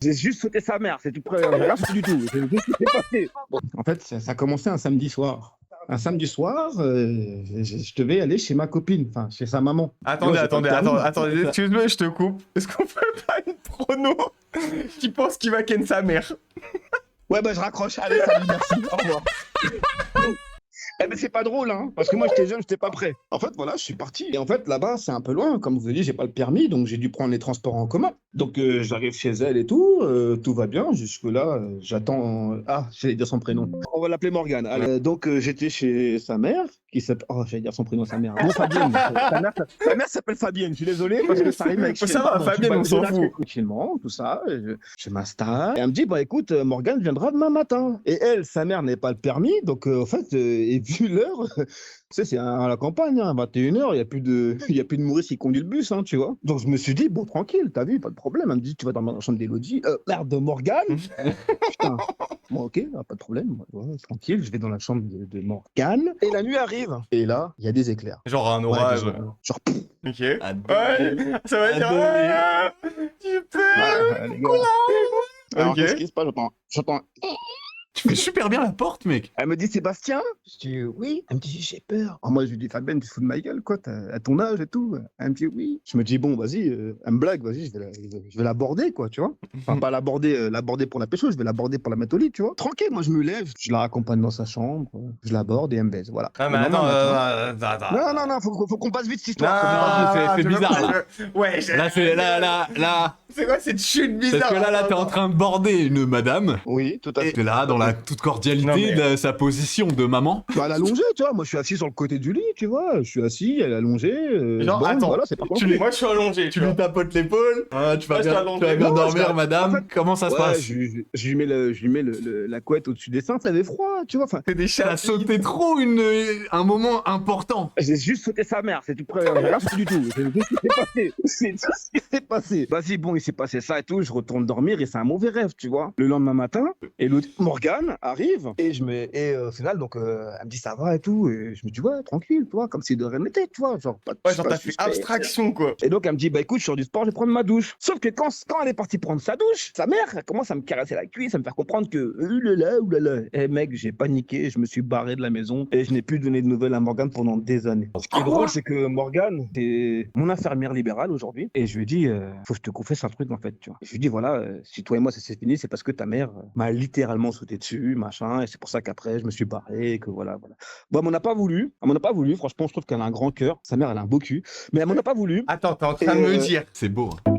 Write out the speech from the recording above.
J'ai juste sauté sa mère, c'est tout près. J'ai rien foutu du tout. C'est juste ce qui s'est passé. Bon. En fait, ça a commencé un samedi soir. Un samedi soir, je devais aller chez ma copine, enfin chez sa maman. Attendez, Moi, j'ai pas le permis. attendez, excuse-moi, je te coupe. Est-ce qu'on fait pas une prono qui pense qu'il va ken sa mère? Ouais, bah je raccroche. Allez, salut, merci. Au revoir. Eh ben c'est pas drôle, hein, parce que moi j'étais jeune, j'étais pas prêt. En fait, voilà, je suis parti. Et en fait, là-bas, c'est un peu loin. Comme je vous ai dit, j'ai pas le permis, donc j'ai dû prendre les transports en commun. Donc j'arrive chez elle et tout va bien. Jusque-là, j'attends. Ah, j'allais dire son prénom. On va l'appeler Morgane. Allez, donc j'étais chez sa mère, qui s'appelle. Oh, j'allais dire son prénom, sa mère. Non, Fabienne. Sa mère s'appelle Fabienne. Je suis désolé parce que ça rime avec. Ça va, Fabienne, on s'en fout. Tranquillement, tout ça. Je m'installe. Et elle me dit, bah écoute, Morgane viendra demain matin. Et elle, sa mère n'avait pas le permis, donc en fait, et vu l'heure, tu sais, c'est à la campagne, hein, 21h, il n'y a plus de Maurice qui conduit le bus, hein, tu vois. Donc je me suis dit, bon, tranquille, t'as vu, pas de problème. Elle me dit, tu vas dans la chambre d'Élodie, merde, de Morgane. Putain. Bon, ok, pas de problème. Ouais, tranquille, je vais dans la chambre de Morgane. Et la nuit arrive. Et là, il y a des éclairs. Genre un Ouais, orage. genre, pff, Ok. Adoré. Ouais, ça va dire. ouais, les gars. Alors, Ok. qu'est-ce qui se passe? J'entends. Tu fais super bien la porte, mec. Elle me dit Sébastien? Je dis oui. Elle me dit j'ai peur. Oh, moi je lui dis Fabienne, tu te fous de ma gueule quoi, à ton âge et tout. Elle me dit oui. Je me dis bon vas-y, elle me blague, vas-y, je vais l'aborder quoi, tu vois. Enfin pas l'aborder pour la pécho, je vais l'aborder pour la mettre au lit, tu vois. Tranquille, moi je me lève, je la raccompagne dans sa chambre, je l'aborde et elle me baise, voilà. Ah, mais Le attends, lendemain matin- attends. Non, faut qu'on passe vite cette Non, histoire. c'est tu veux bizarre, pas- là. Ouais, Là. C'est quoi cette chute bizarre? Parce que là, t'es en train de border une madame. Oui, tout à Et fait. t'es là, dans la toute cordialité Non, mais- de sa position de maman. Bah, elle est allongée, tu vois. Moi, je suis assis sur le côté du lit, tu vois. Je suis assis, elle est allongée. Genre, bon, attends, voilà, c'est pas compliqué. moi je suis allongé, Tu lui tapotes l'épaule. Ah, tu vas Ah, je bien, t'allonge. tu vas bien Non, dormir, en madame. fait, Comment ça se Ouais, passe? je lui mets, la couette au-dessus des seins, ça avait froid, tu vois. Enfin, C'est des T'as chats. sauté trop un moment important. j'ai juste sauté sa mère, c'est tout près. J'ai rien foutu du tout. C'est tout ce qui s'est passé. C'est tout ce qui s'est passé. Vas-y, bon, il s'est passé ça et tout. Je retourne dormir et c'est un mauvais rêve, tu vois. Le lendemain matin, et l'autre Morgane arrive et au final, donc, elle me dit ça va et tout. Et je me dis ouais, tranquille, tu vois, comme si de rien n'était, tu vois. Genre, pas de Ouais, genre pas de t'as fait suspect. abstraction quoi. Et donc, elle me dit, bah écoute, je sors du sport, je vais prendre ma douche. Sauf que quand elle est partie prendre sa douche, sa mère elle commence à me caresser la cuisse, à me faire comprendre que, oulala. Eh mec, j'ai paniqué, je me suis barré de la maison et je n'ai plus donné de nouvelles à Morgane pendant des années. Ce qui est drôle, c'est que Morgane, c'est mon infirmière libérale aujourd'hui. Et je lui ai dit, faut que je te confesse un truc en fait, tu vois. Je lui ai dit, voilà, si toi et moi ça s'est fini, c'est parce que ta mère m'a littéralement sauté dessus, machin, et c'est pour ça qu'après, je me suis barré, et que voilà. Bon, elle m'en a pas voulu, franchement, je trouve qu'elle a un grand cœur. Sa mère, elle a un beau cul, mais elle m'en a pas voulu. Attends, t'es en train de me dire. C'est beau. Hein.